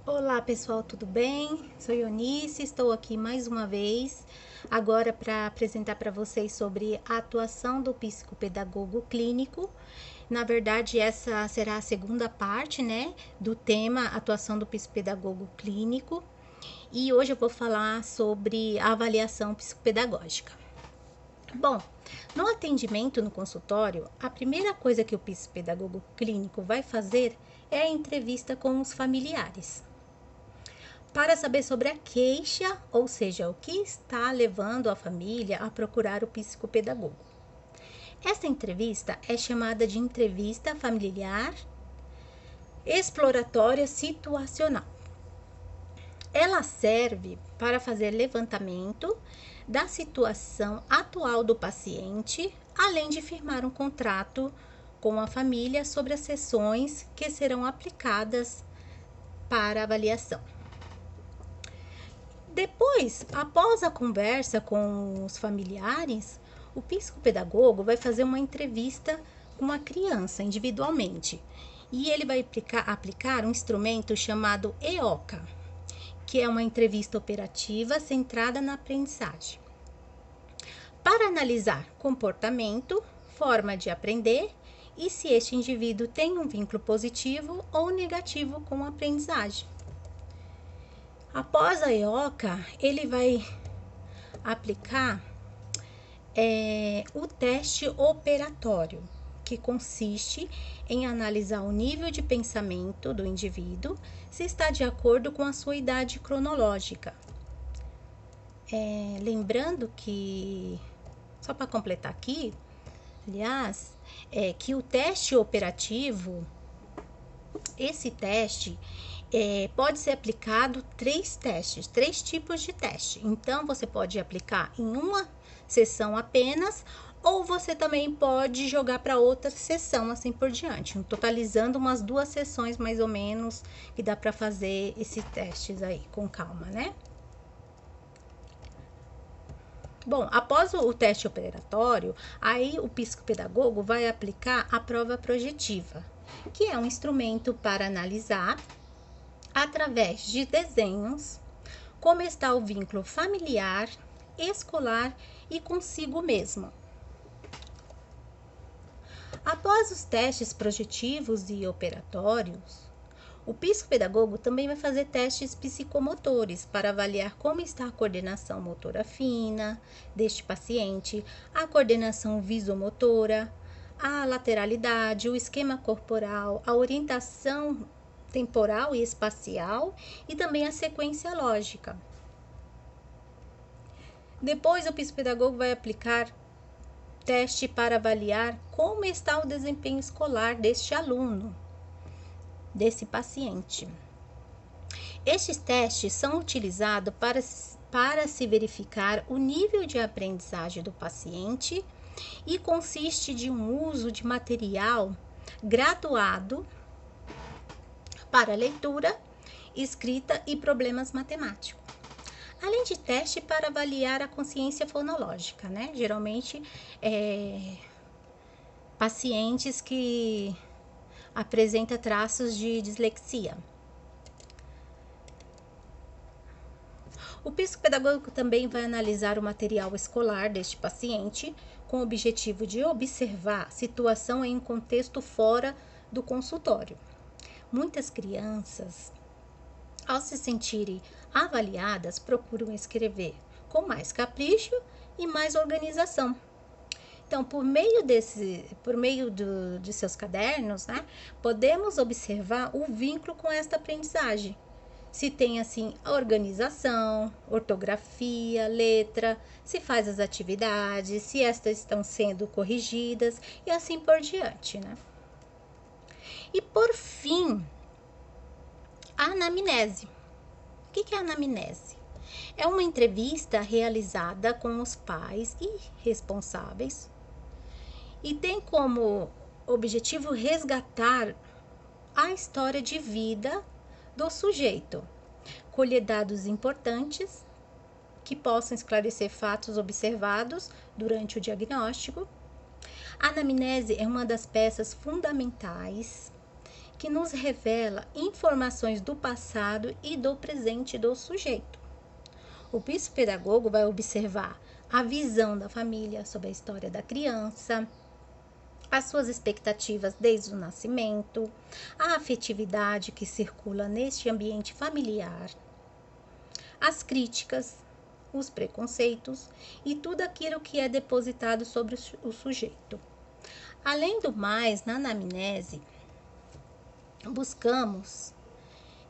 Olá pessoal, tudo bem? Sou Eunice, estou aqui mais uma vez, agora para apresentar para vocês sobre a atuação do psicopedagogo clínico. Na verdade, essa será a segunda parte, né, do tema atuação do psicopedagogo clínico. E hoje eu vou falar sobre a avaliação psicopedagógica. Bom, no atendimento no consultório, a primeira coisa que o psicopedagogo clínico vai fazer é a entrevista com os familiares para saber sobre a queixa, ou seja, o que está levando a família a procurar o psicopedagogo. Essa entrevista é chamada de entrevista familiar exploratória situacional. Ela serve para fazer levantamento da situação atual do paciente, além de firmar um contrato com a família sobre as sessões que serão aplicadas para avaliação. Depois, após a conversa com os familiares, o psicopedagogo vai fazer uma entrevista com a criança individualmente e ele vai aplicar um instrumento chamado EOCA, que é uma entrevista operativa centrada na aprendizagem, para analisar comportamento, forma de aprender e se este indivíduo tem um vínculo positivo ou negativo com a aprendizagem. Após a EOCA, ele vai aplicar o teste operatório, que consiste em analisar o nível de pensamento do indivíduo, se está de acordo com a sua idade cronológica. Lembrando que, só para completar aqui, aliás, que o teste operativo, esse teste, pode ser aplicado três tipos de teste. Então, você pode aplicar em uma sessão apenas, ou você também pode jogar para outra sessão, assim por diante, totalizando umas 2 sessões mais ou menos, que dá para fazer esses testes aí com calma, né? Bom, após o teste operatório, aí o psicopedagogo vai aplicar a prova projetiva, que é um instrumento para analisar através de desenhos, como está o vínculo familiar, escolar e consigo mesmo. Após os testes projetivos e operatórios, o psicopedagogo também vai fazer testes psicomotores para avaliar como está a coordenação motora fina deste paciente, a coordenação visomotora, a lateralidade, o esquema corporal, a orientação temporal e espacial e também a sequência lógica. Depois, o psicopedagogo vai aplicar teste para avaliar como está o desempenho escolar deste aluno, desse paciente. Estes testes são utilizados para se verificar o nível de aprendizagem do paciente e consiste de um uso de material graduado para leitura, escrita e problemas matemáticos. Além de teste para avaliar a consciência fonológica, né? Geralmente, pacientes que apresentam traços de dislexia. O psicopedagogo também vai analisar o material escolar deste paciente com o objetivo de observar situação em um contexto fora do consultório. Muitas crianças, ao se sentirem avaliadas, procuram escrever com mais capricho e mais organização. Então, por meio de seus cadernos, né, podemos observar o vínculo com esta aprendizagem. Se tem, assim, a organização, ortografia, letra, se faz as atividades, se estas estão sendo corrigidas e assim por diante, né? E por fim, a anamnese. O que é a anamnese? É uma entrevista realizada com os pais e responsáveis e tem como objetivo resgatar a história de vida do sujeito, colher dados importantes que possam esclarecer fatos observados durante o diagnóstico. A anamnese é uma das peças fundamentais que nos revela informações do passado e do presente do sujeito. O psicopedagogo vai observar a visão da família sobre a história da criança, as suas expectativas desde o nascimento, a afetividade que circula neste ambiente familiar, as críticas, os preconceitos e tudo aquilo que é depositado sobre o sujeito. Além do mais, na anamnese, buscamos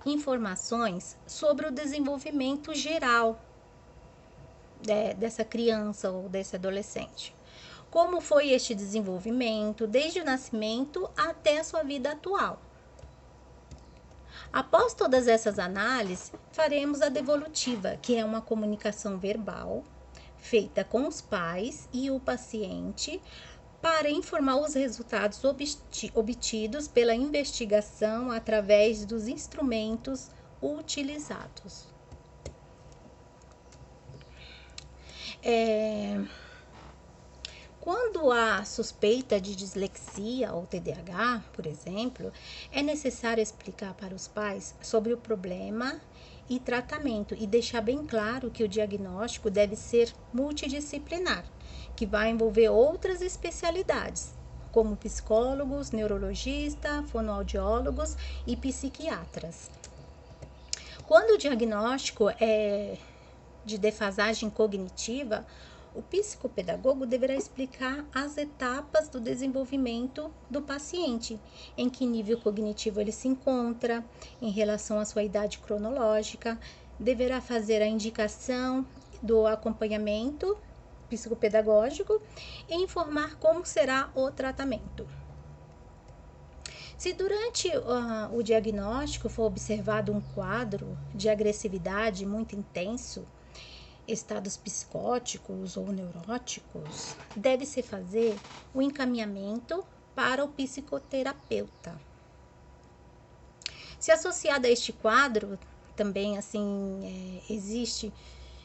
informações sobre o desenvolvimento geral dessa criança ou desse adolescente. Como foi este desenvolvimento desde o nascimento até a sua vida atual. Após todas essas análises, faremos a devolutiva, que é uma comunicação verbal feita com os pais e o paciente para informar os resultados obtidos pela investigação através dos instrumentos utilizados. Quando há suspeita de dislexia ou TDAH, por exemplo, é necessário explicar para os pais sobre o problema e tratamento e deixar bem claro que o diagnóstico deve ser multidisciplinar, que vai envolver outras especialidades, como psicólogos, neurologistas, fonoaudiólogos e psiquiatras. Quando o diagnóstico é de defasagem cognitiva, o psicopedagogo deverá explicar as etapas do desenvolvimento do paciente, em que nível cognitivo ele se encontra, em relação à sua idade cronológica, deverá fazer a indicação do acompanhamento psicopedagógico e informar como será o tratamento. Se durante o diagnóstico for observado um quadro de agressividade muito intenso, estados psicóticos ou neuróticos, deve-se fazer o encaminhamento para o psicoterapeuta. Se associado a este quadro, também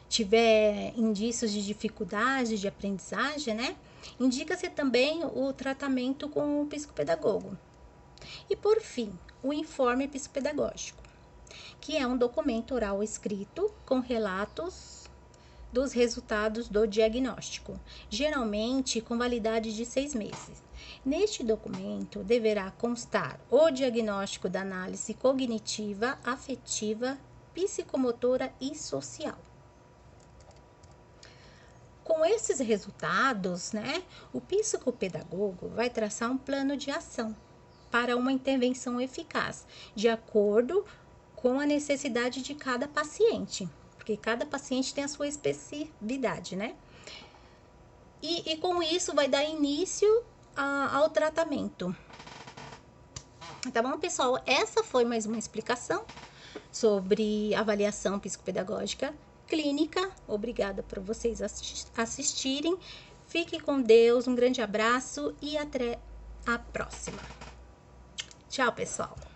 tiver indícios de dificuldade de aprendizagem, né? Indica-se também o tratamento com o psicopedagogo. E por fim, o informe psicopedagógico, que é um documento oral escrito com relatos dos resultados do diagnóstico, geralmente com validade de 6 meses. Neste documento deverá constar o diagnóstico da análise cognitiva, afetiva, psicomotora e social. Com esses resultados, o psicopedagogo vai traçar um plano de ação para uma intervenção eficaz, de acordo com a necessidade de cada paciente, porque cada paciente tem a sua especificidade, E com isso vai dar início ao tratamento. Tá bom, pessoal? Essa foi mais uma explicação sobre avaliação psicopedagógica clínica. Obrigada por vocês assistirem. Fique com Deus, um grande abraço e até a próxima. Tchau, pessoal!